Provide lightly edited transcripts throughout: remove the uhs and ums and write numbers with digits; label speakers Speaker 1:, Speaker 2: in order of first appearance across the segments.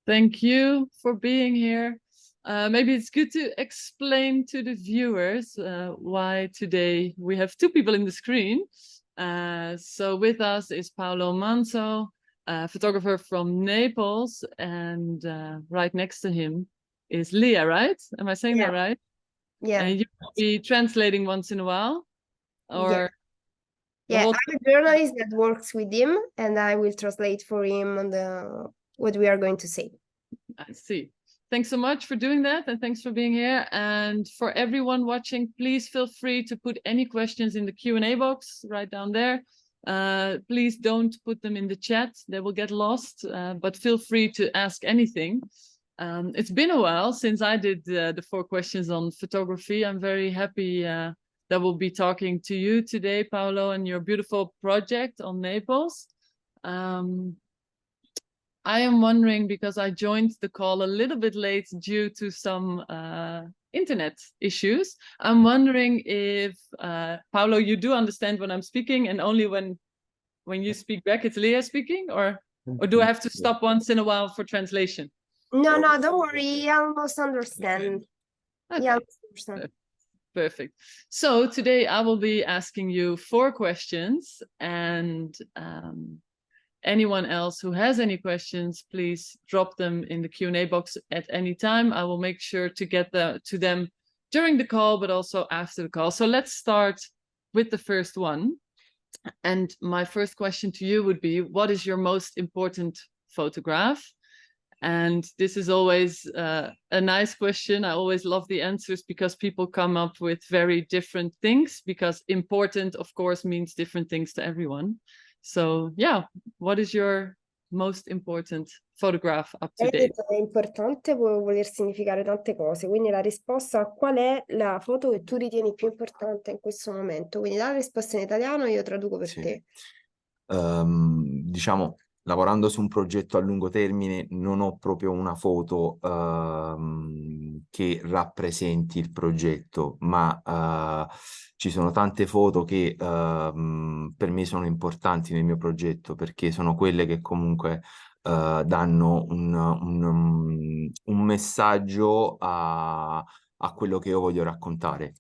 Speaker 1: Thank you for being here. Maybe it's good to explain to the viewers why today we have two people in the screen. So with us is Paolo Manzo, a photographer from Naples, and right next to him is Leah, right? Am I saying that right?
Speaker 2: Yeah.
Speaker 1: And you will be translating once in a while? Or
Speaker 2: I'm a journalist that works with him, and I will translate for him on what we are going to say.
Speaker 1: I see. Thanks so much for doing that, and thanks for being here. And for everyone watching, please feel free to put any questions in the Q&A box right down there. Please don't put them in the chat, they will get lost, but feel free to ask anything. It's been a while since I did the 4 questions on photography. I'm very happy that we'll be talking to you today, Paolo, and your beautiful project on Naples. I am wondering, because I joined the call a little bit late due to some internet issues. I'm wondering if, Paolo, you do understand when I'm speaking, and only when you speak back, it's Leah speaking, or do I have to stop once in a while for translation?
Speaker 2: No, don't worry, I almost understand.
Speaker 1: Okay.
Speaker 2: Yeah, I understand.
Speaker 1: Perfect. So today I will be asking you 4 questions, and anyone else who has any questions, please drop them in the Q&A box at any time. I will make sure to get to them during the call, but also after the call. So let's start with the first one. And my first question to you would be, what is your most important photograph? And this is always a nice question. I always love the answers because people come up with very different things, because important, of course, means different things to everyone. So yeah, what is your most important photograph up to date?
Speaker 2: È importante, può voler significare tante cose, quindi la risposta a qual è la foto che tu ritieni più importante in questo momento. Quindi dà la risposta in italiano e io traduco per te.
Speaker 3: Diciamo, lavorando su un progetto a lungo termine non ho proprio una foto che rappresenti il progetto, ma ci sono tante foto che per me sono importanti nel mio progetto, perché sono quelle che comunque danno un messaggio a quello che io voglio raccontare.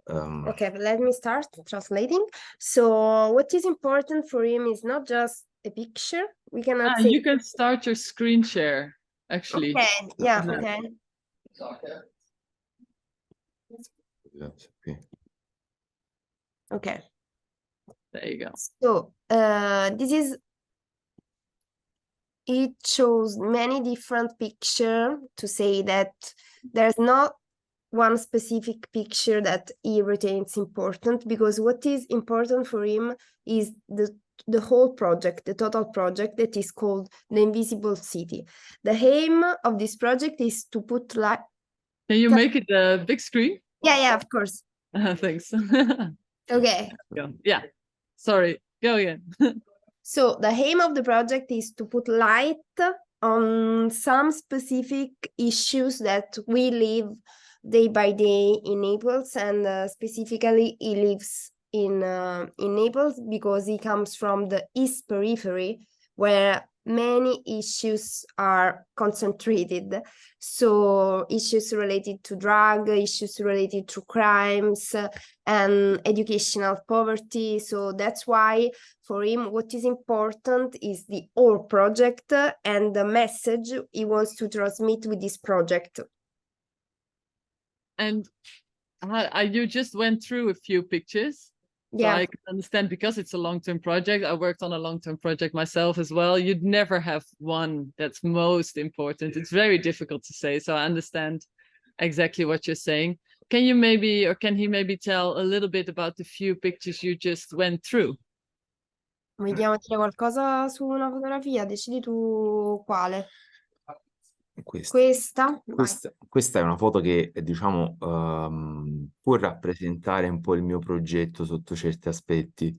Speaker 2: Okay, let me start translating. So what is important for him is not just a picture. We cannot say...
Speaker 1: You can start your screen share, actually.
Speaker 2: Okay, yeah, okay. Okay.
Speaker 1: There you go.
Speaker 2: So it shows many different pictures to say that there's not one specific picture that he retains important, because what is important for him is the whole project, the total project that is called The Invisible City. The aim of this project is to put light...
Speaker 1: Can you make it a big screen?
Speaker 2: Yeah, of course.
Speaker 1: Thanks.
Speaker 2: Okay.
Speaker 1: Yeah, sorry, go again.
Speaker 2: So the aim of the project is to put light on some specific issues that we live day by day in Naples, and specifically he lives in Naples because he comes from the East Periphery, where many issues are concentrated. So issues related to drug, issues related to crimes, and educational poverty. So that's why for him what is important is the whole project and the message he wants to transmit with this project.
Speaker 1: And you just went through a few pictures.
Speaker 2: Yeah.
Speaker 1: So I can understand, because it's a long-term project. I worked on a long-term project myself as well. You'd never have one that's most important. It's very difficult to say. So I understand exactly what you're saying. Can you maybe, or can he maybe tell a little bit about the few pictures you just went through?
Speaker 2: Vogliamo dire qualcosa su una fotografia? Decidi tu quale. Questa? Vai.
Speaker 3: Questa è una foto che, diciamo, può rappresentare un po' il mio progetto sotto certi aspetti,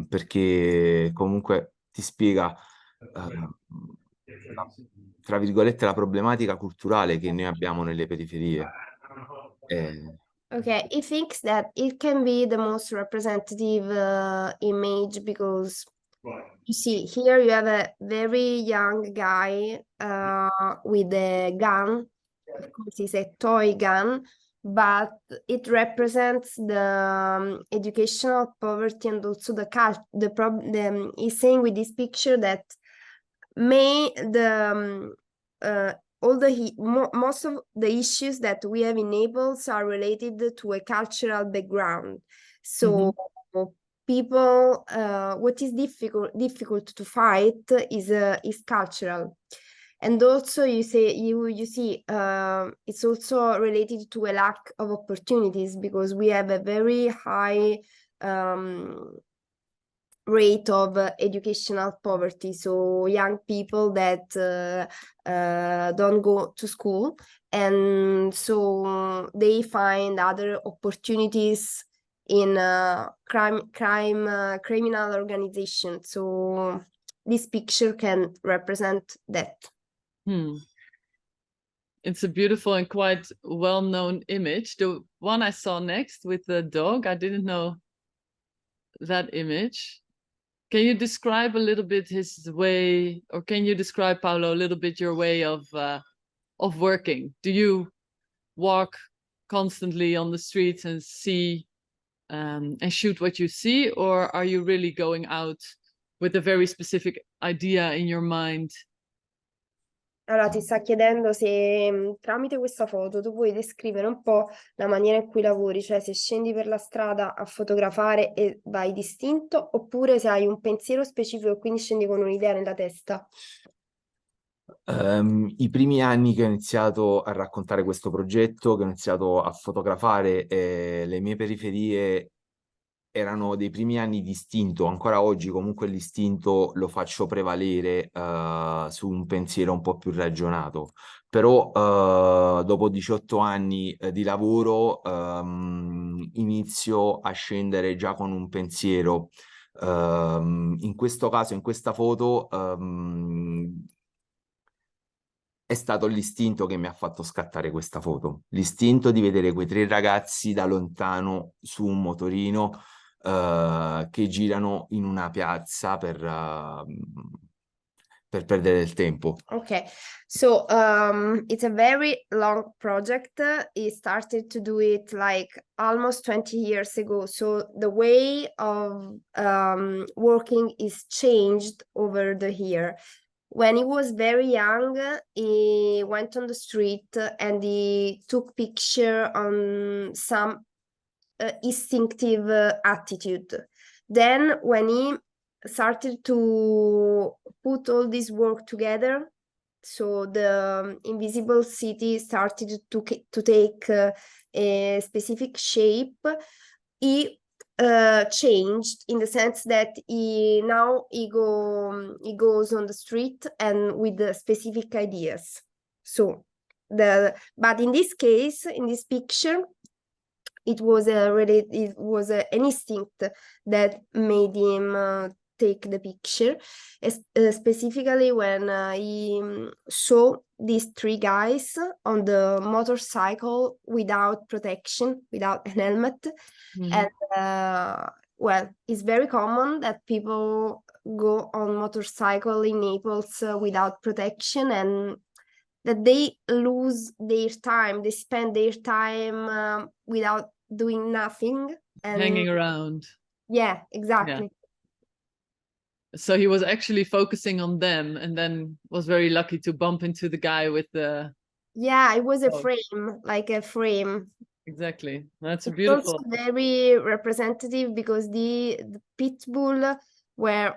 Speaker 3: perché comunque ti spiega, tra virgolette, la problematica culturale che noi abbiamo nelle periferie.
Speaker 2: Okay, he thinks that it can be the most representative image because you see here you have a very young guy with a gun. Of course, it's a toy gun, but it represents the educational poverty and also the he's saying with this picture that most of the issues that we have in Naples are related to a cultural background. So people, what is difficult to fight is cultural. And also you see it's also related to a lack of opportunities because we have a very high rate of educational poverty, so young people that don't go to school, and so they find other opportunities in criminal organizations. So this picture can represent that.
Speaker 1: It's a beautiful and quite well-known image. The one I saw next with the dog, I didn't know that image. Can you describe a little bit his way, or can you describe, Paolo, a little bit your way of working? Do you walk constantly on the streets and see and shoot what you see, or are you really going out with a very specific idea in your mind?
Speaker 2: Allora, ti sta chiedendo se tramite questa foto tu puoi descrivere un po' la maniera in cui lavori, cioè se scendi per la strada a fotografare e vai distinto, oppure se hai un pensiero specifico e quindi scendi con un'idea nella testa.
Speaker 3: I primi anni che ho iniziato a raccontare questo progetto, che ho iniziato a fotografare le mie periferie, erano dei primi anni di istinto. Ancora oggi comunque l'istinto lo faccio prevalere su un pensiero un po' più ragionato. Però dopo 18 anni di lavoro inizio a scendere già con un pensiero. In questo caso, in questa foto, è stato l'istinto che mi ha fatto scattare questa foto. L'istinto di vedere quei 3 ragazzi da lontano su un motorino che girano in una piazza per perdere il tempo.
Speaker 2: Okay, so it's a very long project. He started to do it like almost 20 years ago. So the way of working is changed over the year. When he was very young, he went on the street and he took picture on some instinctive attitude. Then when he started to put all this work together, so the invisible city started to take a specific shape, he changed in the sense that he goes on the street and with the specific ideas. So but in this case, in this picture, it was an instinct that made him take the picture, specifically when he saw these 3 guys on the motorcycle without protection, without a helmet. And well, it's very common that people go on motorcycle in Naples without protection, and that they lose their time, they spend their time without doing nothing and
Speaker 1: hanging around.
Speaker 2: Yeah, exactly.
Speaker 1: Yeah. So he was actually focusing on them and then was very lucky to bump into the guy with the...
Speaker 2: Yeah, it was a frame, like a frame.
Speaker 1: Exactly. That's
Speaker 2: it's
Speaker 1: beautiful.
Speaker 2: also very representative because the pit bull were,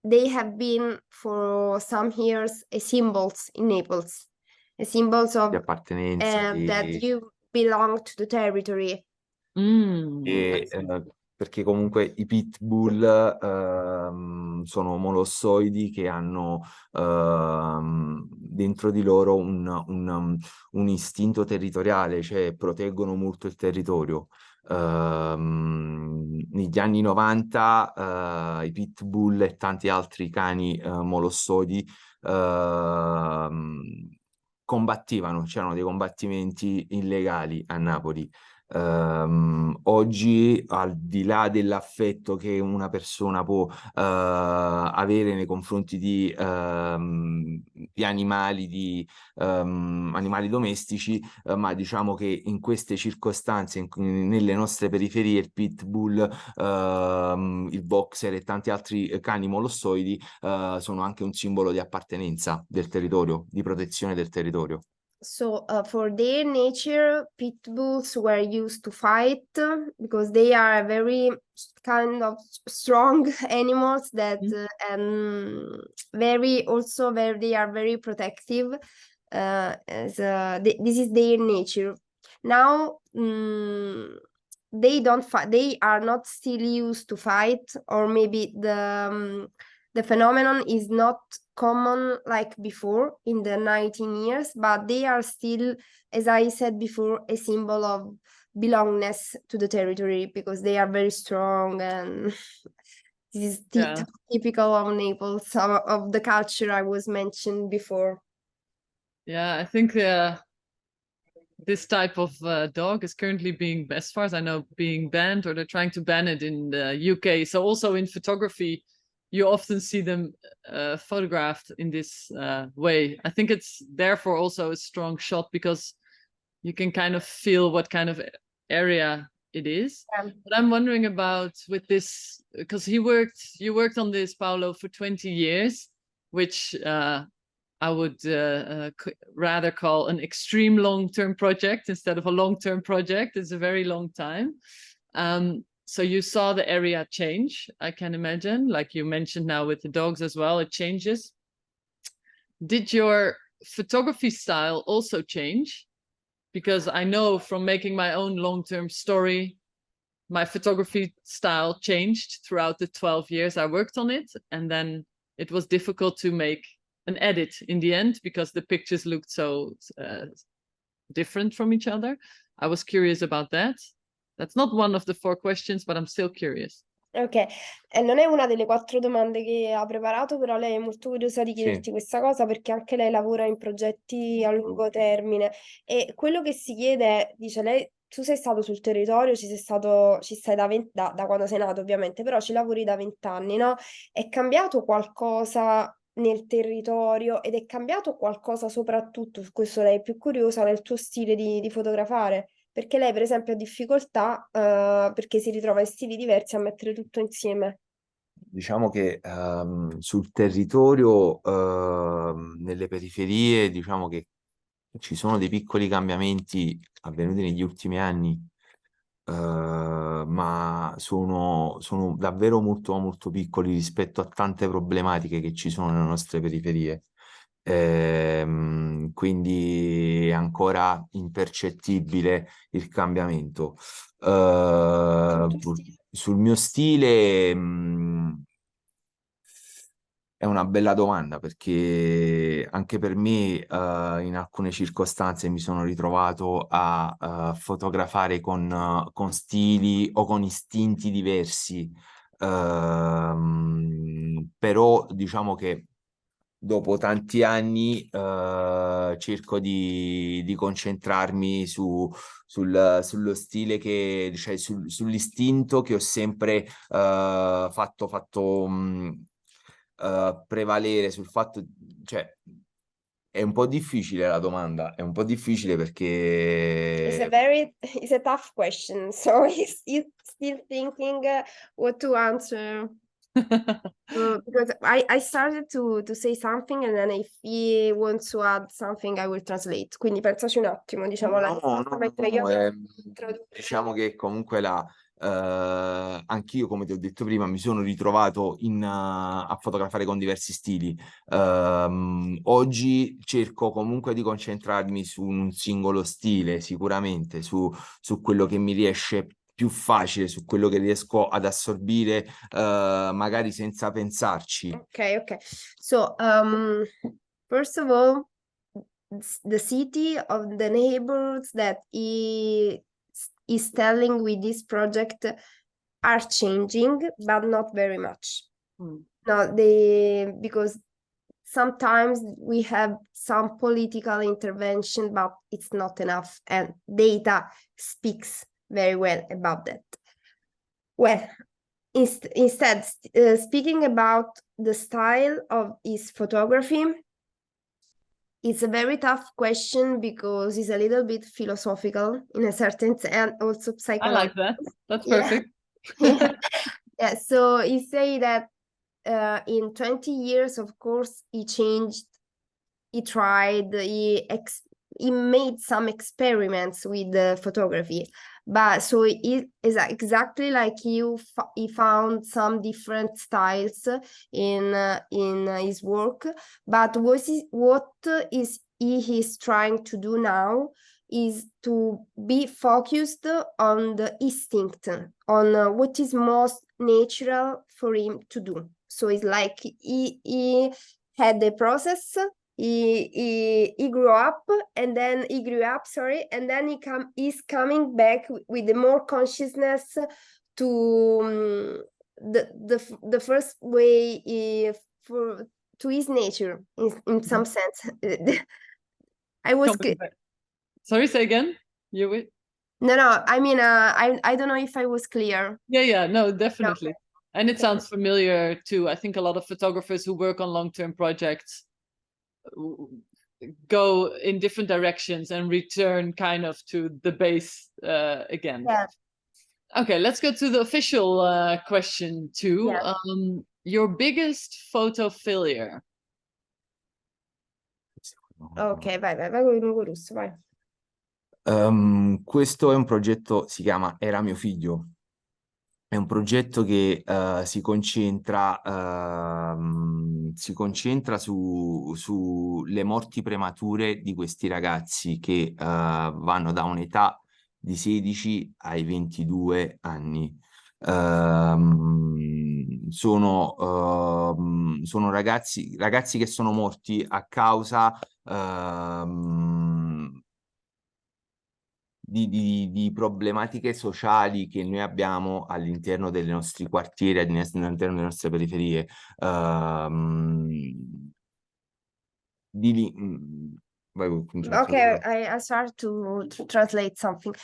Speaker 2: they have been for some years a symbols in Naples, a symbols of
Speaker 3: appartenenza
Speaker 2: that you belong to the territory.
Speaker 3: E perché comunque i pitbull sono molossoidi che hanno dentro di loro un istinto territoriale, cioè proteggono molto il territorio. Negli anni 90 i pitbull e tanti altri cani molossoidi combattivano, c'erano dei combattimenti illegali a Napoli. Oggi, al di là dell'affetto che una persona può avere nei confronti di animali domestici, ma diciamo che in queste circostanze, nelle nostre periferie, il pitbull, il boxer e tanti altri cani molossoidi sono anche un simbolo di appartenenza del territorio, di protezione del territorio.
Speaker 2: So for their nature, pit bulls were used to fight because they are very kind of strong animals that they are very protective. This is their nature. Now they don't fight. They are not still used to fight, or maybe the phenomenon is not common like before in the 19 years, but they are still, as I said before, a symbol of belongingness to the territory because they are very strong, and this is typical of Naples, of the culture I was mentioned before.
Speaker 1: Yeah, I think this type of dog is currently being, as far as I know, being banned, or they're trying to ban it in the UK. So also in photography, you often see them photographed in this way. I think it's therefore also a strong shot because you can kind of feel what kind of area it is.
Speaker 2: Yeah.
Speaker 1: But I'm wondering about with this, because you worked on this, Paolo, for 20 years, which I would rather call an extreme long-term project instead of a long-term project. It's a very long time. So you saw the area change, I can imagine, like you mentioned now with the dogs as well, it changes. Did your photography style also change? Because I know from making my own long-term story, my photography style changed throughout the 12 years I worked on it. And then it was difficult to make an edit in the end because the pictures looked so different from each other. I was curious about that. That's not one of the 4 questions, but I'm still curious.
Speaker 2: Ok, e non è una delle 4 domande che ha preparato, però lei è molto curiosa di chiederti questa cosa perché anche lei lavora in progetti a lungo termine e quello che si chiede è, dice lei, tu sei stato sul territorio, ci stai da quando sei nato ovviamente, però ci lavori da 20 anni, no? È cambiato qualcosa nel territorio ed è cambiato qualcosa soprattutto, su questo lei è più curiosa, nel tuo stile di fotografare? Perché lei, per esempio, ha difficoltà perché si ritrova in stili diversi a mettere tutto insieme.
Speaker 3: Diciamo che sul territorio, nelle periferie, diciamo che ci sono dei piccoli cambiamenti avvenuti negli ultimi anni, ma sono davvero molto, molto piccoli rispetto a tante problematiche che ci sono nelle nostre periferie. Quindi è ancora impercettibile il cambiamento. Sul mio stile, è una bella domanda perché anche per me in alcune circostanze mi sono ritrovato a fotografare con stili o con istinti diversi. Però diciamo che dopo tanti anni cerco di concentrarmi sullo stile cioè sull'istinto che ho sempre fatto prevalere sul fatto, cioè è un po' difficile la domanda, è un po' difficile perché
Speaker 2: It's a tough question, so he's still thinking what to answer. Because I started to say something and then if he wants to add something I will translate. Quindi pensaci un attimo, diciamo
Speaker 3: diciamo che comunque anch'io, come ti ho detto prima, mi sono ritrovato a fotografare con diversi stili. Oggi cerco comunque di concentrarmi su un singolo stile, sicuramente, su quello che mi riesce più facile, su quello che riesco ad assorbire magari senza pensarci.
Speaker 2: Okay. So, first of all, the city of the neighborhoods that he is telling with this project are changing, but not very much. No, because sometimes we have some political intervention, but it's not enough, and data speaks very well about that. Well, instead, speaking about the style of his photography, it's a very tough question because it's a little bit philosophical in a certain sense, and also
Speaker 1: I
Speaker 2: psychological.
Speaker 1: like that. That's
Speaker 2: Yeah.
Speaker 1: perfect.
Speaker 2: Yeah, so he say that in 20 years, of course, he changed, he tried, he made some experiments with the photography, but so it is exactly like you, he found some different styles in his work, but what is he is trying to do now is to be focused on the instinct, on what is most natural for him to do. So it's like he had the process, he grew up, and then he's coming back with the more consciousness to the first way to his nature in some sense. I was
Speaker 1: Sorry, say again. You would?
Speaker 2: no, I mean, I don't know if I was clear.
Speaker 1: Yeah, no, definitely.
Speaker 2: No.
Speaker 1: And it sounds familiar too. I think a lot of photographers who work on long-term projects go in different directions and return kind of to the base again.
Speaker 2: Yeah.
Speaker 1: Okay, let's go to the official question too.
Speaker 2: Yeah.
Speaker 1: Your biggest photo failure.
Speaker 2: Ok, vai con il nuovo russo, vai.
Speaker 3: Questo è un progetto, si chiama Era mio figlio. È un progetto che si concentra sulle morti premature di questi ragazzi che vanno da un'età di 16 ai 22 anni. Sono ragazzi che sono morti a causa di problematiche sociali che noi abbiamo all'interno dei nostri quartieri, all'interno delle nostre periferie.
Speaker 2: Okay, I start to translate something.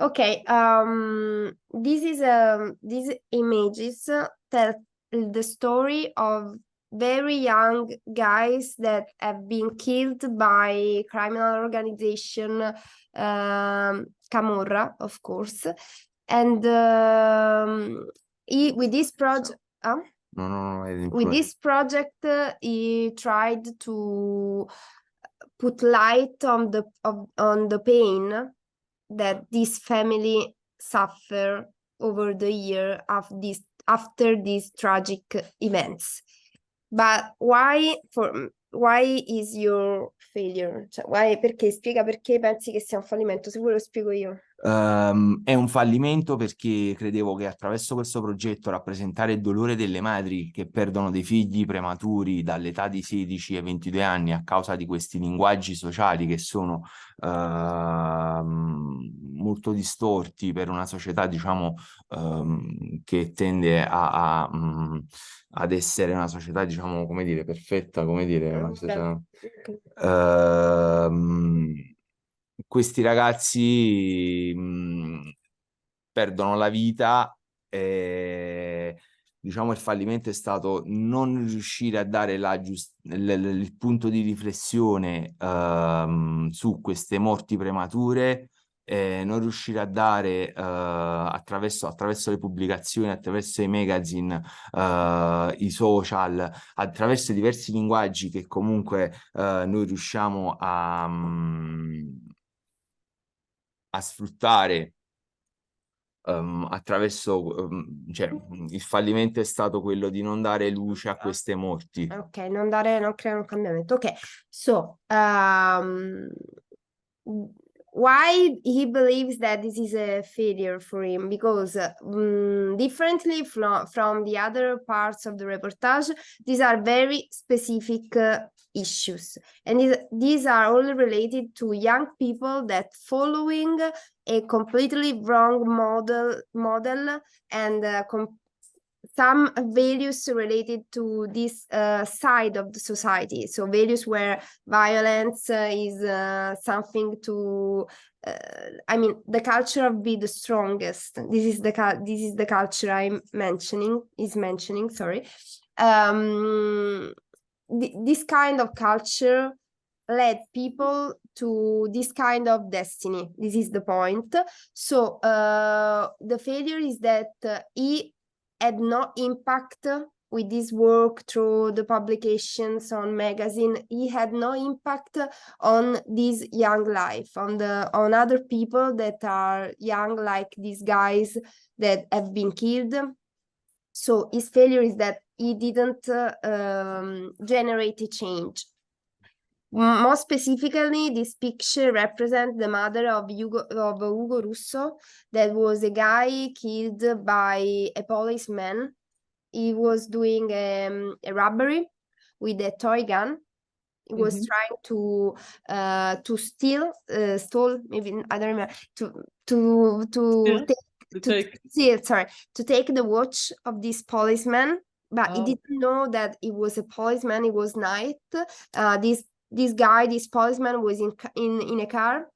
Speaker 2: Okay, these images tell the story of very young guys that have been killed by criminal organization, Camorra, of course, and with this project. With this project, he tried to put light on the pain that this family suffer over the year after these tragic events. But why is your failure? Cioè, spiega perché pensi che sia un fallimento? Se vuoi lo spiego io.
Speaker 3: È un fallimento perché credevo che attraverso questo progetto rappresentare il dolore delle madri che perdono dei figli prematuri dall'età di 16 ai 22 anni a causa di questi linguaggi sociali che sono molto distorti per una società, diciamo, che tende ad essere una società, diciamo, come dire, perfetta, come dire, una società... Questi ragazzi perdono la vita e diciamo il fallimento è stato non riuscire a dare il punto di riflessione su queste morti premature, non riuscire a dare attraverso le pubblicazioni, attraverso i magazine, i social, attraverso diversi linguaggi che comunque noi riusciamo a sfruttare attraverso, cioè il fallimento è stato quello di non dare luce a queste morti.
Speaker 2: Ok, non creare un cambiamento. Ok, so why he believes that this is a failure for him, because differently from the other parts of the reportage, these are very specific issues, and these are all related to young people that following a completely wrong model and some values related to this side of the society. So values where violence is something to, I mean, the culture of be the strongest. This is the culture I'm mentioning. Sorry, this kind of culture led people to this kind of destiny. This is the point. So the failure is that he had no impact with this work through the publications on magazine. He had no impact on this young life, on other people that are young, like these guys that have been killed. So his failure is that he didn't generate a change. More specifically, this picture represents the mother of Ugo Russo, that was a guy killed by a policeman. He was doing a robbery with a toy gun. He was trying to stole, maybe, I don't remember, to take the watch of this policeman, but he didn't know that it was a policeman. It was night. This policeman was in a car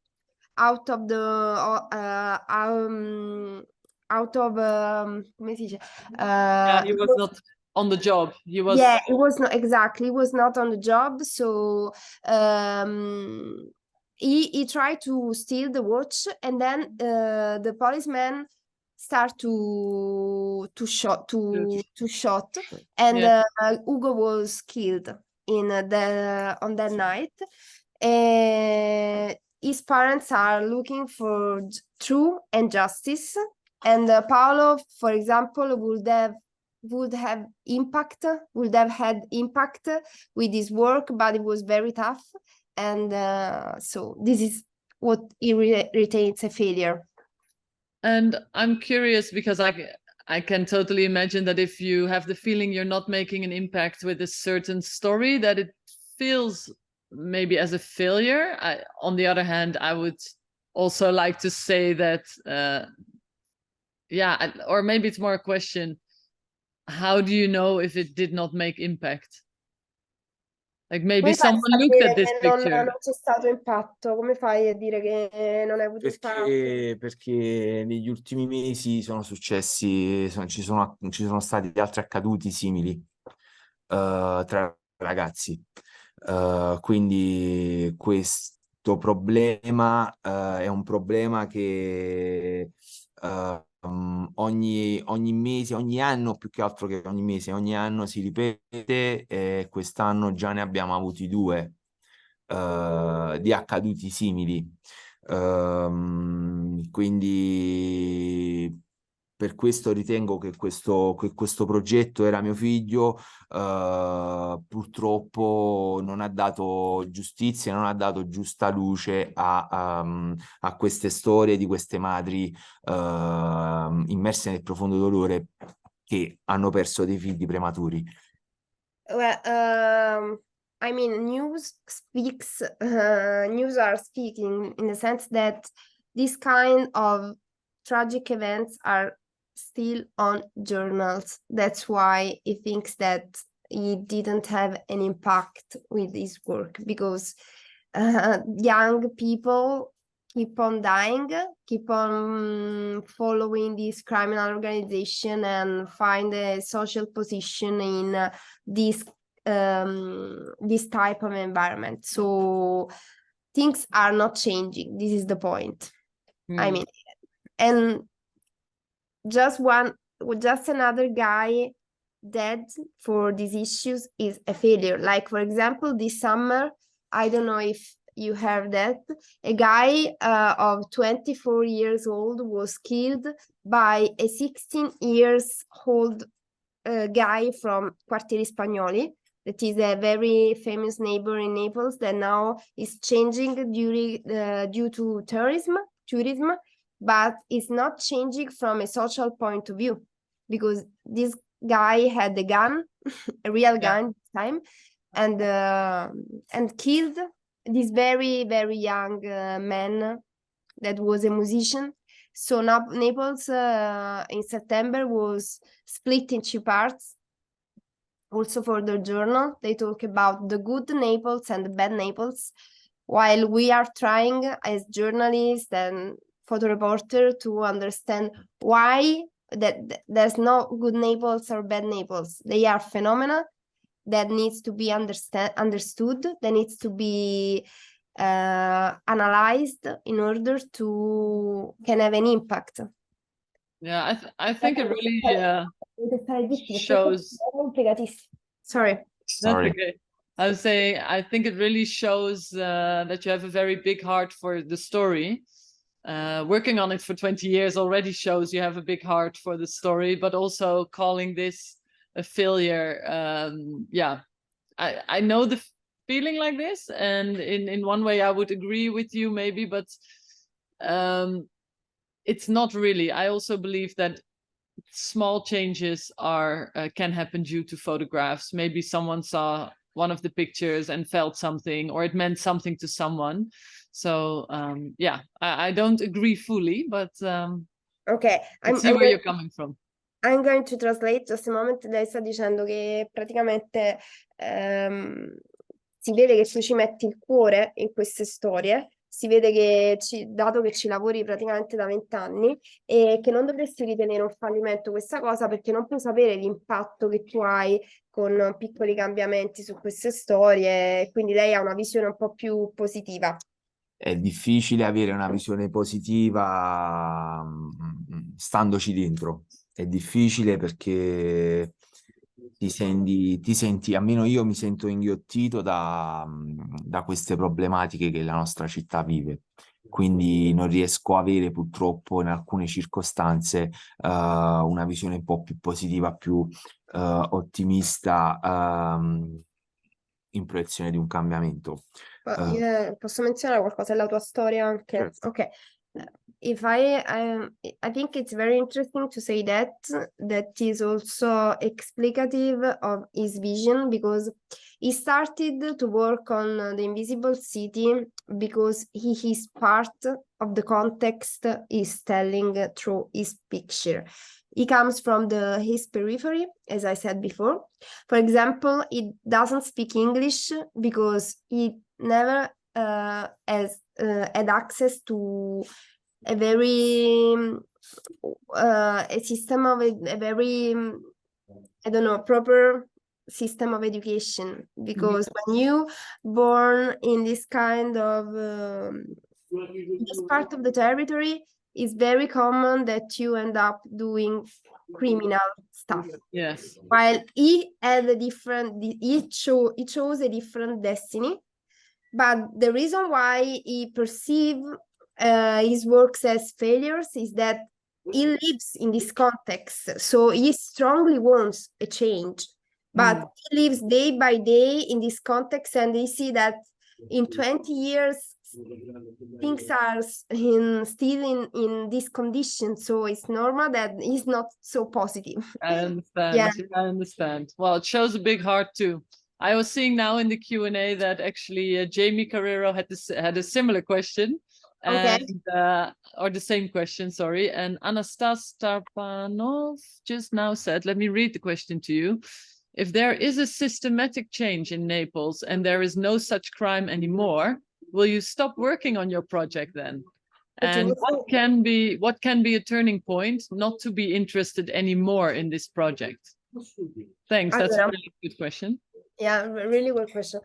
Speaker 2: out of come si dice?
Speaker 1: He was not on the job. He was
Speaker 2: it was not exactly. He was not on the job. So he tried to steal the watch, and then the policeman start to shot, and Ugo was killed on that night. His parents are looking for truth and justice, and Paolo, for example, would have had impact with his work, but it was very tough, and so this is what he retains a failure.
Speaker 1: And I'm curious, because I can totally imagine that if you have the feeling you're not making an impact with a certain story, that it feels maybe as a failure. On the other hand, I would also like to say that, or maybe it's more a question, how do you know if it did not make impact? Like maybe someone looked at this picture.
Speaker 2: Non c'è stato impatto. Come fai a dire che non hai avuto impatto?
Speaker 3: Perché negli ultimi mesi sono successi, ci sono stati altri accaduti simili tra ragazzi. Quindi questo problema è un problema che ogni mese, ogni anno, più che altro che ogni mese, ogni anno si ripete, e quest'anno già ne abbiamo avuti 2 di accaduti simili. Quindi per questo ritengo che questo progetto era mio figlio. Purtroppo non ha dato giustizia, non ha dato giusta luce a queste storie di queste madri immerse nel profondo dolore, che hanno perso dei figli prematuri.
Speaker 2: Well, I mean, news are speaking in the sense that this kind of tragic events are still on journals. That's why he thinks that he didn't have an impact with his work, because young people keep on dying, keep on following this criminal organization and find a social position in this type of environment. So things are not changing. This is the point. I mean, and just another guy dead for these issues is a failure. Like, for example, this summer, I don't know if you heard that, a guy of 24 years old was killed by a 16 years old guy from Quartieri Spagnoli. that is a very famous neighbor in Naples that now is changing due to tourism, but it's not changing from a social point of view, because this guy had a gun, a real gun this time, and killed this very, very young man that was a musician. So now Naples in September was split in two parts. Also for the journal, they talk about the good Naples and the bad Naples, while we are trying as journalists and photo reporter to understand why that there's no good Naples or bad Naples. They are phenomena that needs to be understood, that needs to be analyzed in order to can have an impact.
Speaker 1: Yeah, I think it really shows.
Speaker 2: Sorry.
Speaker 1: That's okay. I was saying, I think it really shows that you have a very big heart for the story. Working on it for 20 years already shows you have a big heart for the story, but also calling this a failure. Yeah, I know the feeling like this, and in one way I would agree with you maybe, but it's not really. I also believe that small changes can happen due to photographs. Maybe someone saw one of the pictures and felt something, or it meant something to someone. So yeah, I don't agree fully, but
Speaker 2: okay,
Speaker 1: I see where you're coming from.
Speaker 2: I'm going to translate just a moment. Lei sta dicendo che praticamente si vede che tu ci metti il cuore in queste storie, si vede che dato che ci lavori praticamente da 20 anni, e che non dovresti ritenere un fallimento questa cosa, perché non puoi sapere l'impatto che tu hai con piccoli cambiamenti su queste storie, quindi lei ha una visione un po' più positiva.
Speaker 3: È difficile avere una visione positiva standoci dentro, è difficile perché ti senti, almeno io mi sento inghiottito da queste problematiche che la nostra città vive, quindi non riesco a avere purtroppo in alcune circostanze una visione un po' più positiva, più ottimista in proiezione di un cambiamento.
Speaker 2: Posso menzionare qualcosa della tua storia anche?
Speaker 3: Certo.
Speaker 2: Ok. If I think it's very interesting to say that is also explicative of his vision, because he started to work on the invisible city because he is part of the context he's telling through his picture. He comes from his periphery, as I said before. For example, he doesn't speak English because he never has had access to a very a system of a very I don't know, proper system of education, because when you born in this kind of this part of the territory, it's very common that you end up doing criminal stuff.
Speaker 1: Yes.
Speaker 2: While he had a different, he chose a different destiny, but the reason why he perceived his works as failures is that he lives in this context, so he strongly wants a change, but he lives day by day in this context, and he see that in 20 years things are still in this condition, so it's normal that he's not so positive.
Speaker 1: I understand.
Speaker 2: Yeah.
Speaker 1: I understand. Well, it shows a big heart too. I was seeing now in the Q&A that actually Jamie Carrero had a similar question.
Speaker 2: Okay.
Speaker 1: And, or the same question, sorry. And Anastas Tarpanov just now said, let me read the question to you. If there is a systematic change in Naples and there is no such crime anymore, will you stop working on your project then? And what can be a turning point not to be interested anymore in this project? Thanks, that's a really good question.
Speaker 2: Yeah, really good question.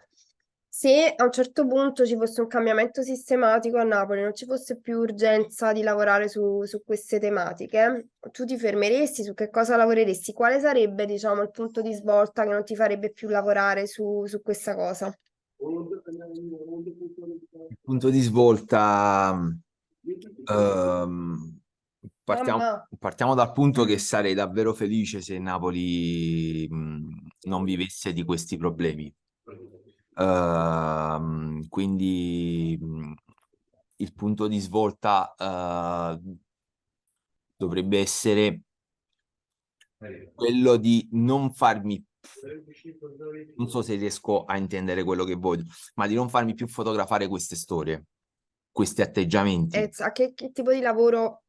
Speaker 2: Se a un certo punto ci fosse un cambiamento sistematico a Napoli, non ci fosse più urgenza di lavorare su queste tematiche, tu ti fermeresti? Su che cosa lavoreresti? Quale sarebbe, diciamo, il punto di svolta che non ti farebbe più lavorare su questa cosa?
Speaker 3: Il punto di svolta, partiamo dal punto che sarei davvero felice se Napoli non vivesse di questi problemi. Quindi il punto di svolta dovrebbe essere quello di non farmi, non so se riesco a intendere quello che voglio, ma di non farmi più fotografare queste storie, questi atteggiamenti.
Speaker 2: A che tipo di lavoro,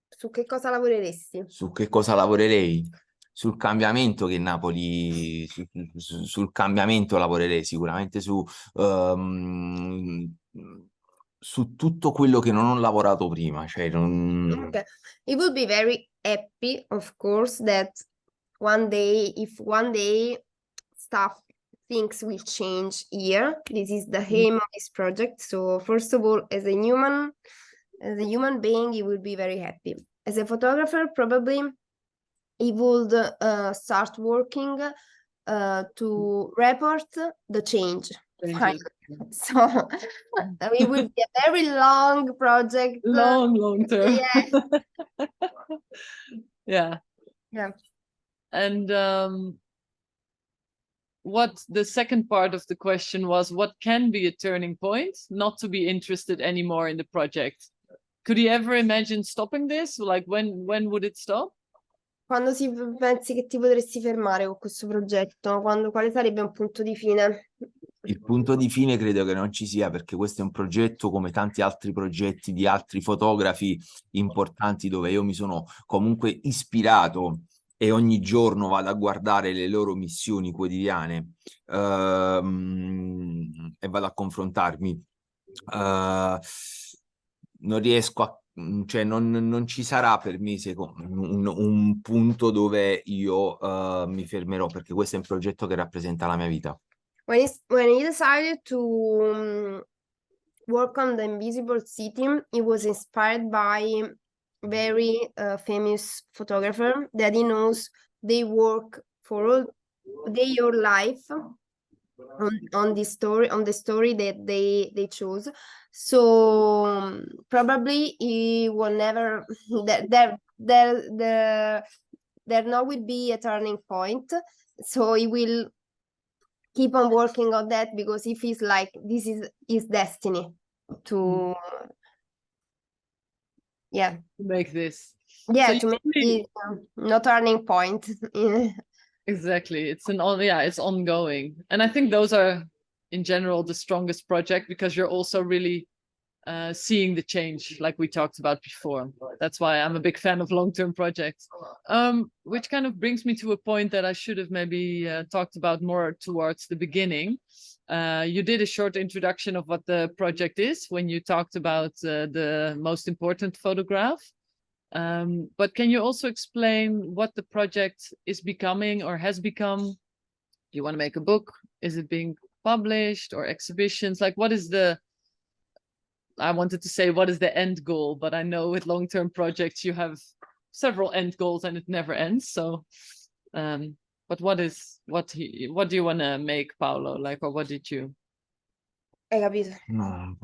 Speaker 2: su che cosa lavoreresti?
Speaker 3: Su che cosa lavorerei? Sul cambiamento che Napoli, sul cambiamento lavorerei sicuramente su tutto quello che non ho lavorato prima. Cioè
Speaker 2: Okay. It would be very happy, of course, that one day, if one day things will change here. This is the aim of this project. So first of all, as a human being, he would be very happy. As a photographer, probably he would start working to report the change.
Speaker 1: Changes.
Speaker 2: So it will be a very long project.
Speaker 1: Long term.
Speaker 2: Yeah.
Speaker 1: Yeah.
Speaker 2: Yeah.
Speaker 1: And what the second part of the question was, what can be a turning point not to be interested anymore in the project? Could you ever imagine stopping this? Like when would it stop?
Speaker 2: Quando pensi che ti potresti fermare con questo progetto? Quale sarebbe un punto di fine?
Speaker 3: Il punto di fine credo che non ci sia, perché questo è un progetto come tanti altri progetti di altri fotografi importanti, dove io mi sono comunque ispirato e ogni giorno vado a guardare le loro missioni quotidiane e vado a confrontarmi. Non riesco a, cioè non ci sarà per me un punto dove io mi fermerò, perché questo è un progetto che rappresenta la mia vita.
Speaker 2: When he decided to work on the Invisible City, he was inspired by very famous photographer that he knows they work for all their life on the story that they chose. So probably he will never there not will be a turning point. So he will keep on working on that because he feels like this is his destiny to
Speaker 1: make this.
Speaker 2: Yeah,
Speaker 1: So
Speaker 2: to make it no turning point.
Speaker 1: Exactly. It's it's ongoing. And I think those are in general the strongest project, because you're also really seeing the change like we talked about before. That's why I'm a big fan of long-term projects. Which kind of brings me to a point that I should have maybe talked about more towards the beginning. You did a short introduction of what the project is when you talked about the most important photograph. But can you also explain what the project is becoming or has become? Do you want to make a book? Is it being published or exhibitions? Like, what is I wanted to say, what is the end goal? But I know with long-term projects, you have several end goals and it never ends. So, but what do you want to make, Paolo? Like, or what did you?
Speaker 2: Hai capito?
Speaker 3: No.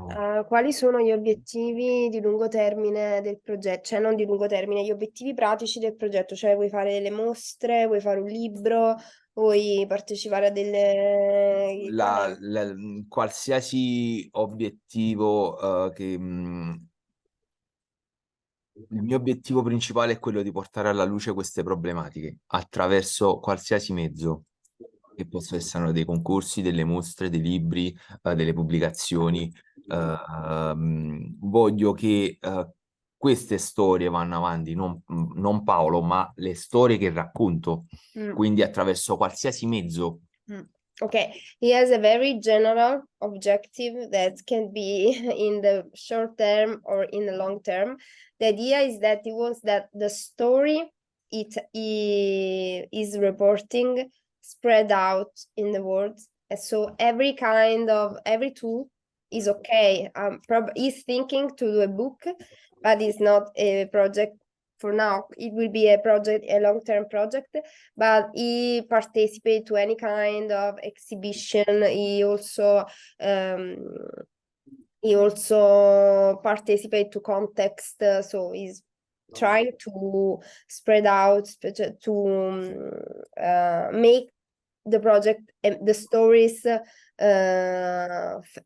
Speaker 2: Quali sono gli obiettivi di lungo termine del progetto? Cioè non di lungo termine, gli obiettivi pratici del progetto. Cioè vuoi fare delle mostre, vuoi fare un libro, vuoi partecipare a delle...
Speaker 3: Qualsiasi obiettivo il mio obiettivo principale è quello di portare alla luce queste problematiche attraverso qualsiasi mezzo, che possono essere dei concorsi, delle mostre, dei libri, delle pubblicazioni. Voglio che queste storie vanno avanti, non Paolo, ma le storie che racconto, quindi attraverso qualsiasi mezzo.
Speaker 2: Okay, he has a very general objective that can be in the short term or in the long term. The idea is that he wants that the story he is reporting spread out in the world. And so every tool is okay. He's thinking to do a book, but it's not a project for now. It will be a long-term project, but he participates to any kind of exhibition. He also participates to context, so he's trying to spread out, to make the project and the stories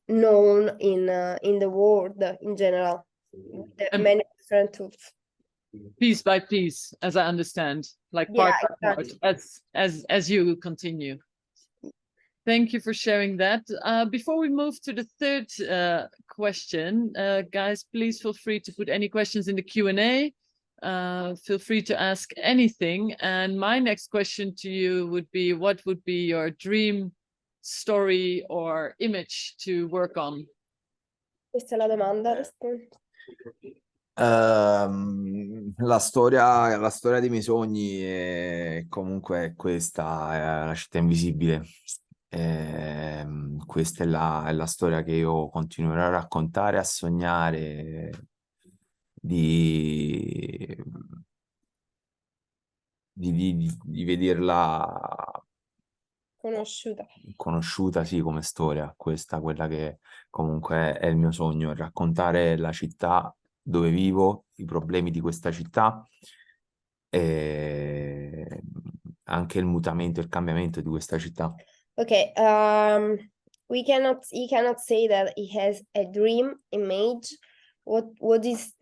Speaker 2: known in the world in general. Many different tools.
Speaker 1: Piece by piece, as I understand, like
Speaker 2: Yeah,
Speaker 1: part by part, as you continue. Thank you for sharing that. Before we move to the third question, guys, please feel free to put any questions in the Q&A. Feel free to ask anything. And my next question to you would be, what would be your dream story or image to work on?
Speaker 2: Questa è la domanda.
Speaker 3: La storia dei miei sogni è comunque questa, è la città invisibile. Questa è la storia che io continuerò a raccontare, a sognare di vederla conosciuta, sì, come storia. Questa, quella che comunque è il mio sogno, raccontare la città dove vivo, i problemi di questa città e anche il mutamento, il cambiamento di questa città.
Speaker 2: Okay, he cannot say that he has a dream image. What is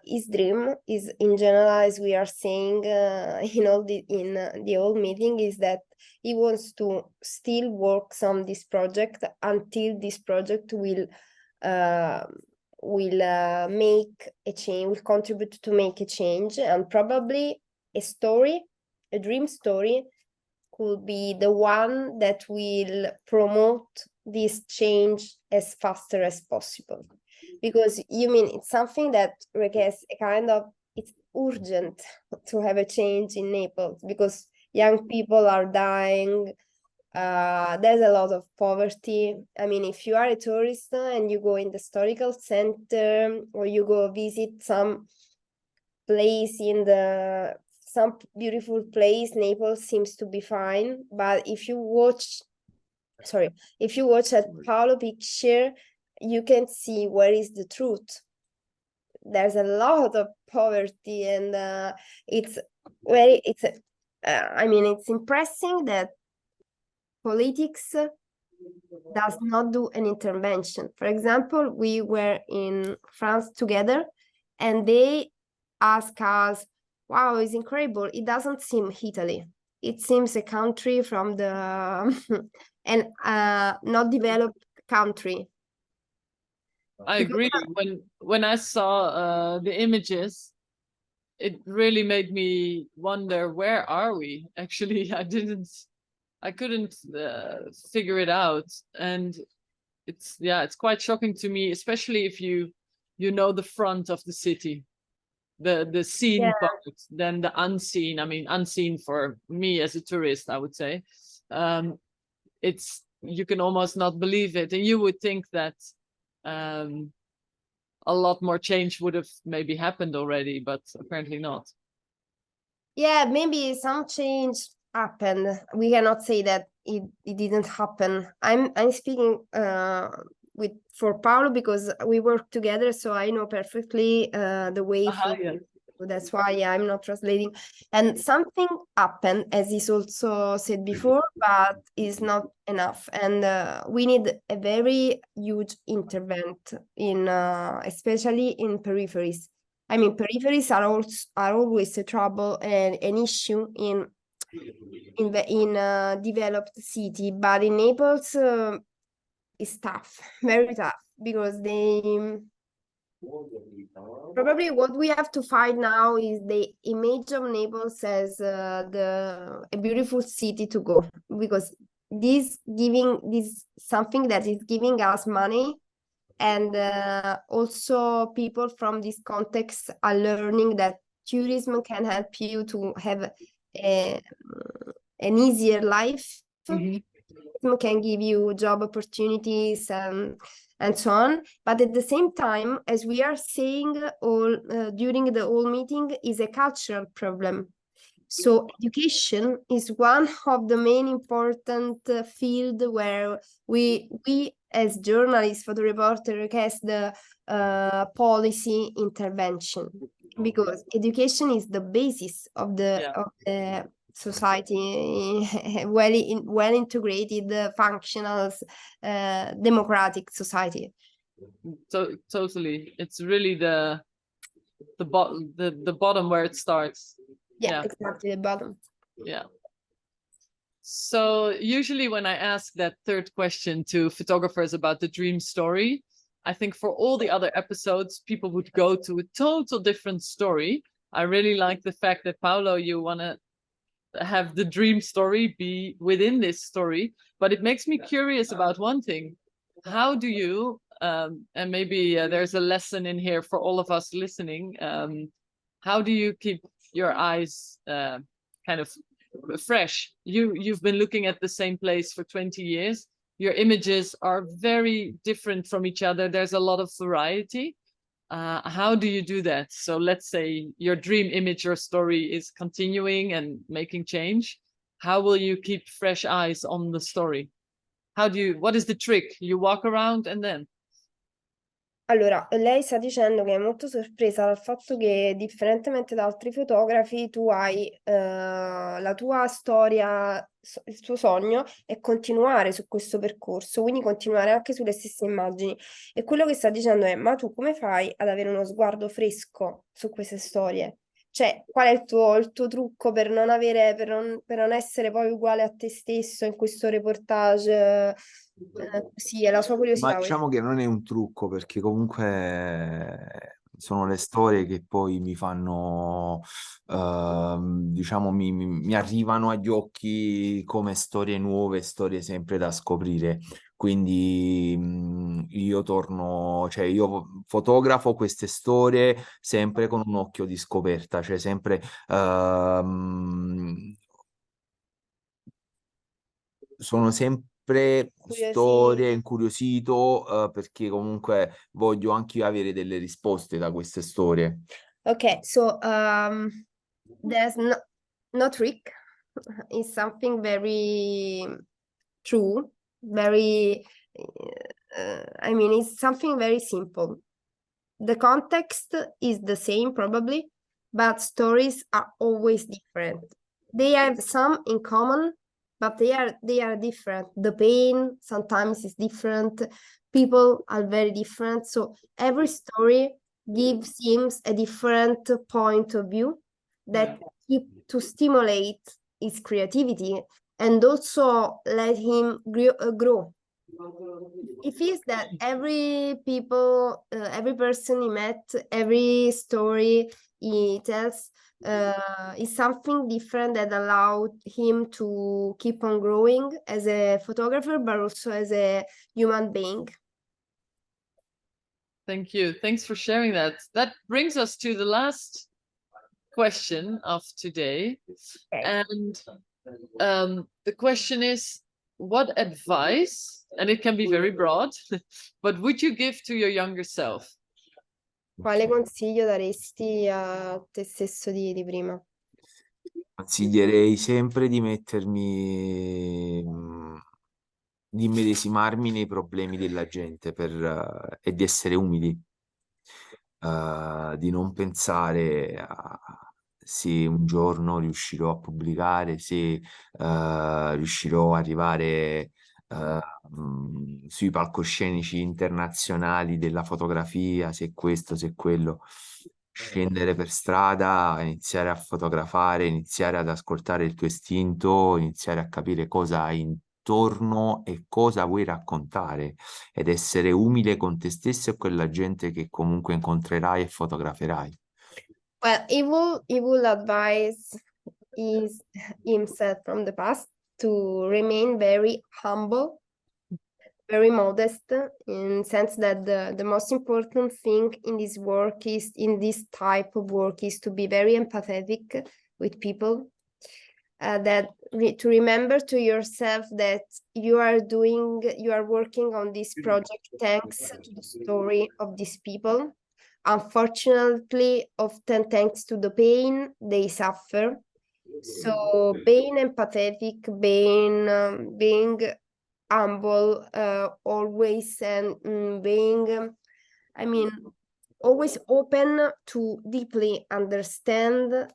Speaker 2: his dream is, in general, as we are saying in the old meeting, is that he wants to still work on this project until this project will make a change, will contribute to make a change, and probably a dream story could be the one that will promote this change as faster as possible. Because it's something that requires it's urgent to have a change in Naples, because young people are dying. There's a lot of poverty. I mean, if you are a tourist and you go in the historical center, or you go visit some place some beautiful place, Naples seems to be fine. But if you watch a Paolo picture, you can see where is the truth. There's a lot of poverty, and it's impressive that politics does not do an intervention. For example, we were in France together, and they asked us, wow, it's incredible. It doesn't seem Italy. It seems a country from the not developed country.
Speaker 1: I agree. When I saw the images, it really made me wonder, where are we? Actually, I couldn't figure it out. And it's quite shocking to me, especially if you know the front of the city. The seen part, then the unseen. I mean, unseen for me as a tourist, I would say. You can almost not believe it, and you would think that a lot more change would have maybe happened already, but apparently not.
Speaker 2: Yeah, maybe some change happened. We cannot say that it didn't happen. I'm speaking for Paolo because we work together, so I know perfectly the way. That's why I'm not translating. And something happened, as is also said before, but is not enough. And we need a very huge intervention especially in peripheries. I mean, peripheries are always a trouble and an issue in developed city, but in Naples it's tough, very tough, because probably what we have to find now is the image of Naples as a beautiful city to go, because this something that is giving us money, and also people from this context are learning that tourism can help you to have an easier life. Mm-hmm. Can give you job opportunities and so on. But at the same time, as we are saying during the whole meeting, is a cultural problem. So education is one of the main important field where we as journalists, photo reporter, request the policy intervention, because education is the basis of the society, well integrated, functional, democratic society.
Speaker 1: So totally, it's really the bottom where it starts.
Speaker 2: Yeah, exactly, the bottom.
Speaker 1: Yeah. So usually when I ask that third question to photographers about the dream story, I think for all the other episodes, people would go to a total different story. I really like the fact that, Paolo, you want to have the dream story be within this story, but it makes me curious about one thing. How do you, and maybe there's a lesson in here for all of us listening, how do you keep your eyes kind of fresh? You've been looking at the same place for 20 years. Your images are very different from each other. There's a lot of variety. How do you do that? So let's say your dream image or story is continuing and making change. How will you keep fresh eyes on the story? What is the trick? You walk around and then?
Speaker 2: Allora, lei sta dicendo che è molto sorpresa dal fatto che, differentemente da altri fotografi, tu hai la tua storia, il tuo sogno è continuare su questo percorso, quindi continuare anche sulle stesse immagini. E quello che sta dicendo è: ma tu come fai ad avere uno sguardo fresco su queste storie? Cioè, qual è il tuo trucco per non avere, per non essere poi uguale a te stesso in questo reportage? Sì, è la sua curiosità.
Speaker 3: Ma diciamo che non è un trucco, perché comunque sono le storie che poi mi fanno, diciamo, mi arrivano agli occhi come storie nuove, storie sempre da scoprire. Quindi io torno, cioè io fotografo queste storie sempre con un occhio di scoperta, cioè sempre sono sempre storie incuriosito, perché comunque voglio anche io avere delle risposte da queste storie.
Speaker 2: Okay, so there's no trick. It's something very true, very I mean, it's something very simple. The context is the same probably, but stories are always different. They have some in common, but they are different. The pain sometimes is different. People are very different. So every story gives him a different point of view that keep to stimulate his creativity and also let him grow. It feels that every person he met, every story he tells is something different that allowed him to keep on growing as a photographer, but also as a human being.
Speaker 1: Thank you. Thanks for sharing that. That brings us to the last question of today.
Speaker 2: Okay.
Speaker 1: And the question is, what advice, and it can be very broad, but would you give to your younger self?
Speaker 2: Quale consiglio daresti a te stesso di prima?
Speaker 3: Consiglierei sempre di di immedesimarmi nei problemi della gente e di essere umili, di non pensare a se un giorno riuscirò a pubblicare, se riuscirò a arrivare sui palcoscenici internazionali della fotografia, se questo, se quello. Scendere per strada, iniziare a fotografare, iniziare ad ascoltare il tuo istinto, iniziare a capire cosa hai intorno e cosa vuoi raccontare, ed essere umile con te stesso e quella gente che comunque incontrerai e fotograferai.
Speaker 2: Well, evil advice is himself from the past to remain very humble, very modest, in the sense that the most important thing in this type of work is to be very empathetic with people, to remember to yourself that you are working on this project thanks to the story of these people. Unfortunately, often thanks to the pain they suffer. So being empathetic, being humble, always, and being, I mean, always open to deeply understand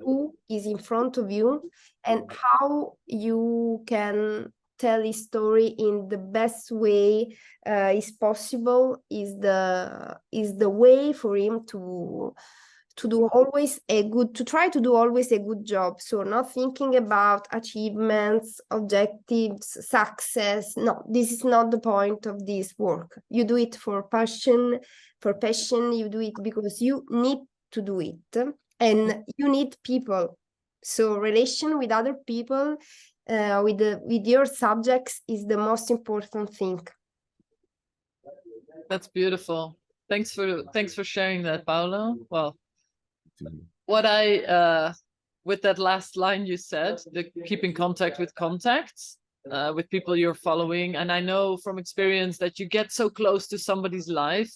Speaker 2: who is in front of you and how you can tell his story in the best way is possible is the way for him to do always to try to do always a good job. So not thinking about achievements, objectives, success. No, this is not the point of this work. You do it for passion, you do it because you need to do it and you need people. So relation with other people, with your subjects is the most important thing.
Speaker 1: That's beautiful. Thanks for sharing that, Paolo. Well, what I with that last line you said, the keeping contact with contacts, with people you're following, and I know from experience that you get so close to somebody's life,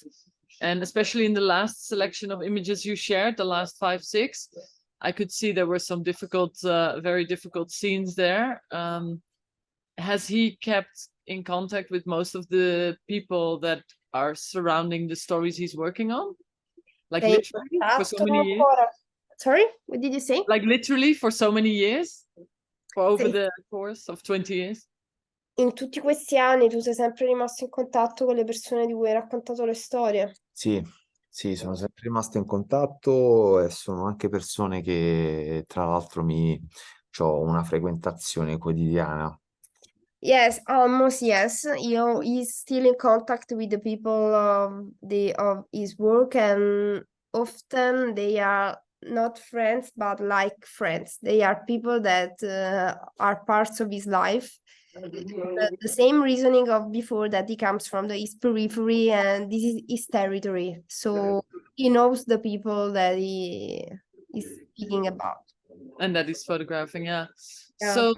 Speaker 1: and especially in the last selection of images you shared, the last 5, 6, I could see there were some difficult, very difficult scenes there. Has he kept in contact with most of the people that are surrounding the stories he's working on? Like literally for so many years?
Speaker 2: Sorry, what did you say?
Speaker 1: Like literally for so many years? For over the course of 20 years?
Speaker 2: In tutti questi anni tu sei sempre rimasto in contatto con le persone di cui hai raccontato le storie?
Speaker 3: Sì, sì, sono sempre rimasto in contatto e sono anche persone che tra l'altro ho una frequentazione quotidiana.
Speaker 2: Yes, almost yes. He's still in contact with the people of his work, and often they are not friends, but like friends. They are people that are parts of his life. The same reasoning of before, that he comes from the East Periphery and this is his territory. So he knows the people that he is speaking about.
Speaker 1: And that he's photographing, yeah.
Speaker 2: Yeah.
Speaker 1: So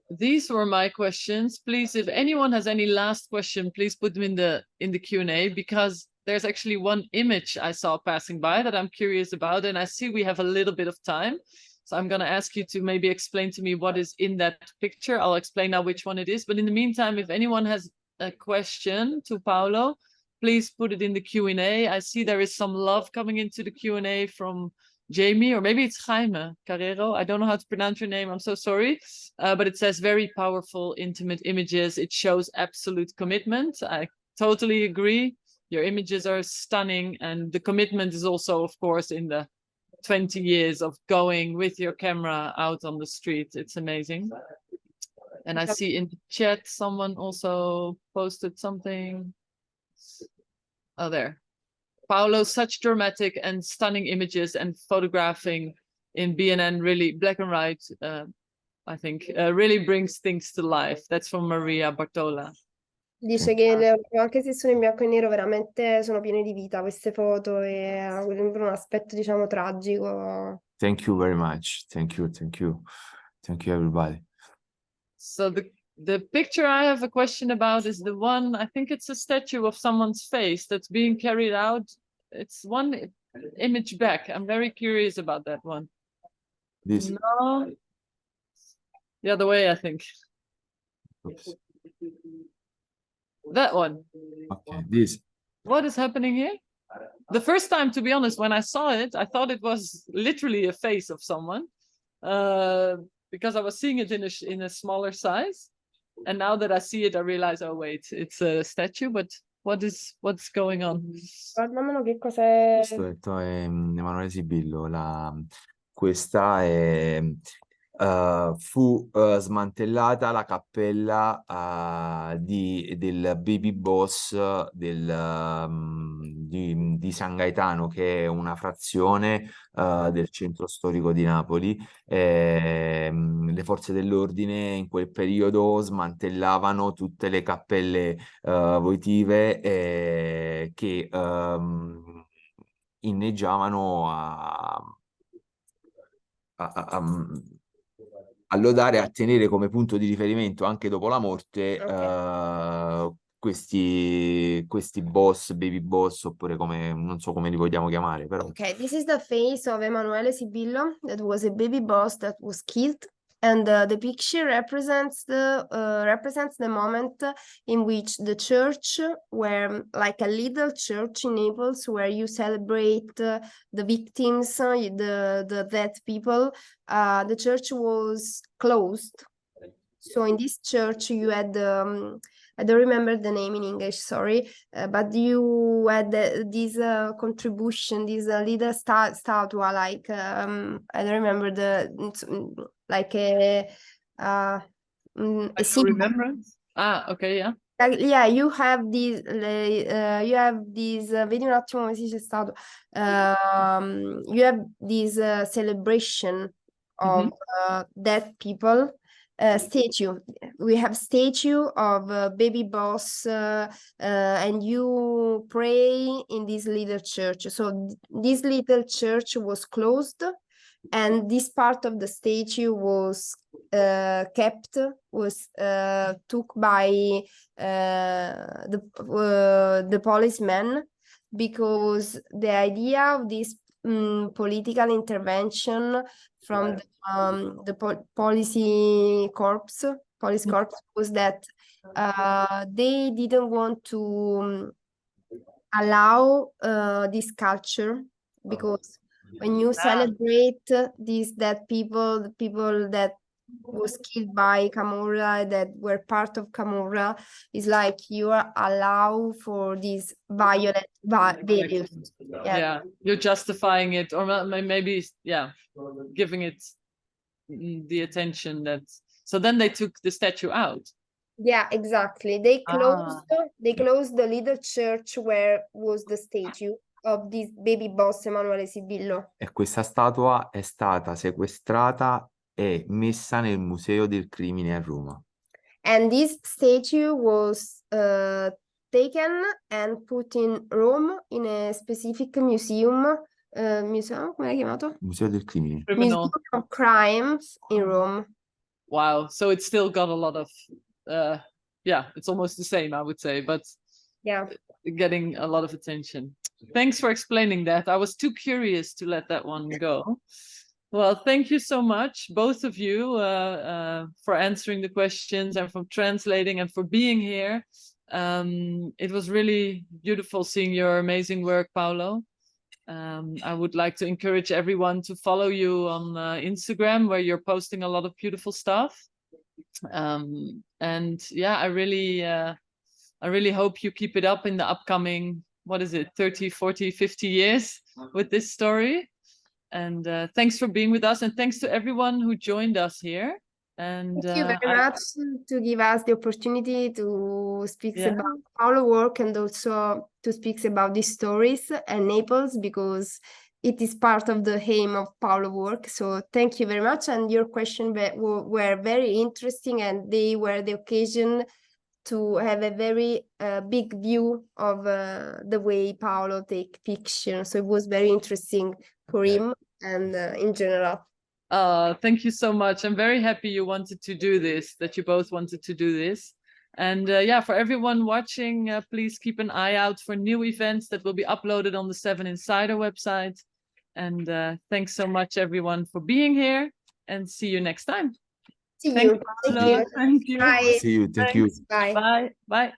Speaker 1: these were my questions. Please, if anyone has any last question, please put them in the Q&A, because there's actually one image I saw passing by that I'm curious about, and I see we have a little bit of time. So I'm going to ask you to maybe explain to me what is in that picture. I'll explain now which one it is. But in the meantime, if anyone has a question to Paolo, please put it in the Q&A. I see there is some love coming into the Q&A from Jamie, or maybe it's Jaime Carrero. I don't know how to pronounce your name. I'm so sorry. But it says very powerful, intimate images. It shows absolute commitment. I totally agree. Your images are stunning. And the commitment is also, of course, in the 20 years of going with your camera out on the street. It's amazing. And I see in the chat, someone also posted something. Oh, there. Paolo, such dramatic and stunning images and photographing in BNN, really black and white, I think, really brings things to life. That's from Maria Bartola.
Speaker 2: Dice che anche se sono in bianco e nero, veramente sono piene di vita queste foto e un aspetto, diciamo, tragico.
Speaker 3: Thank you very much. Thank you everybody.
Speaker 1: So the picture I have a question about is the one, I think it's a statue of someone's face that's being carried out. It's one image back. I'm very curious about that one.
Speaker 3: This.
Speaker 1: No, the other way, I think.
Speaker 3: Oops.
Speaker 1: That one.
Speaker 3: Okay, this.
Speaker 1: What is happening here? The first time, to be honest, when I saw it, I thought it was literally a face of someone, because I was seeing it in a smaller size. And now that I see it, I realize, oh wait, it's a statue. But what's going on?
Speaker 2: Guardamelo, che cos'è?
Speaker 3: Questo è Emanuele Sibillo. Questa è fu smantellata la cappella del Baby Boss di San Gaetano, che è una frazione del centro storico di Napoli. Le forze dell'ordine in quel periodo smantellavano tutte le cappelle votive che inneggiavano a lodare, a tenere come punto di riferimento anche dopo la morte questi boss, baby boss, oppure come, non so come li vogliamo chiamare, però.
Speaker 2: Okay, this is the face of Emanuele Sibillo, that was a baby boss that was killed And the picture represents the moment in which the church, where like a little church in Naples, where you celebrate the victims, the dead people, the church was closed. So in this church you had I don't remember the name in English, sorry, but you had this contribution, this little statue, like I don't remember like a symbol.
Speaker 1: Remembrance? Okay, yeah.
Speaker 2: Yeah, you have this, vedi un attimo come si dice stato. You have this celebration of dead people. Statue. We have statue of baby boss, and you pray in this little church. So this little church was closed, and this part of the statue was took by the policemen, because the idea of this political intervention from the police corps was that they didn't want to allow this culture, because when you celebrate these dead people, the people that was killed by Camorra, that were part of Camorra, is like you are allowed for these violent values.
Speaker 1: Yeah, you're justifying it, or maybe, yeah, giving it the attention that. So then they took the statue out.
Speaker 2: Yeah, exactly. They closed the little church where was the statue of this baby boss Emanuele Sibillo.
Speaker 3: E questa statua è stata sequestrata e messa nel Museo del Crimine a Roma.
Speaker 2: And this statue was taken and put in Rome in a specific museum. Museum, come è chiamato?
Speaker 3: Museo del Crimine.
Speaker 2: Museum of Crimes in Rome.
Speaker 1: Wow, so it's still got a lot of, yeah, it's almost the same, I would say, but
Speaker 2: yeah,
Speaker 1: getting a lot of attention. Thanks for explaining that. I was too curious to let that one go. Well, thank you so much, both of you, for answering the questions and for translating and for being here. It was really beautiful seeing your amazing work, Paolo. I would like to encourage everyone to follow you on Instagram, where you're posting a lot of beautiful stuff. And yeah, I really hope you keep it up in the upcoming, what is it, 30, 40, 50 years with this story. And thanks for being with us, and thanks to everyone who joined us here. And
Speaker 2: thank you very much to give us the opportunity to speak about our work, and also to speak about these stories and Naples, because it is part of the aim of Paolo work. So thank you very much, and your questions were very interesting, and they were the occasion to have a very big view of the way Paolo take pictures. So it was very interesting for him and in general.
Speaker 1: Thank you so much. I'm very happy you wanted to do this, that you both wanted to do this. And yeah, for everyone watching, please keep an eye out for new events that will be uploaded on the 7 Insider website. And thanks so much, everyone, for being here, and see you next time.
Speaker 2: See you.
Speaker 1: Thank you.
Speaker 2: Bye.
Speaker 3: See you. Thank you.
Speaker 2: Bye.
Speaker 1: Bye. Bye.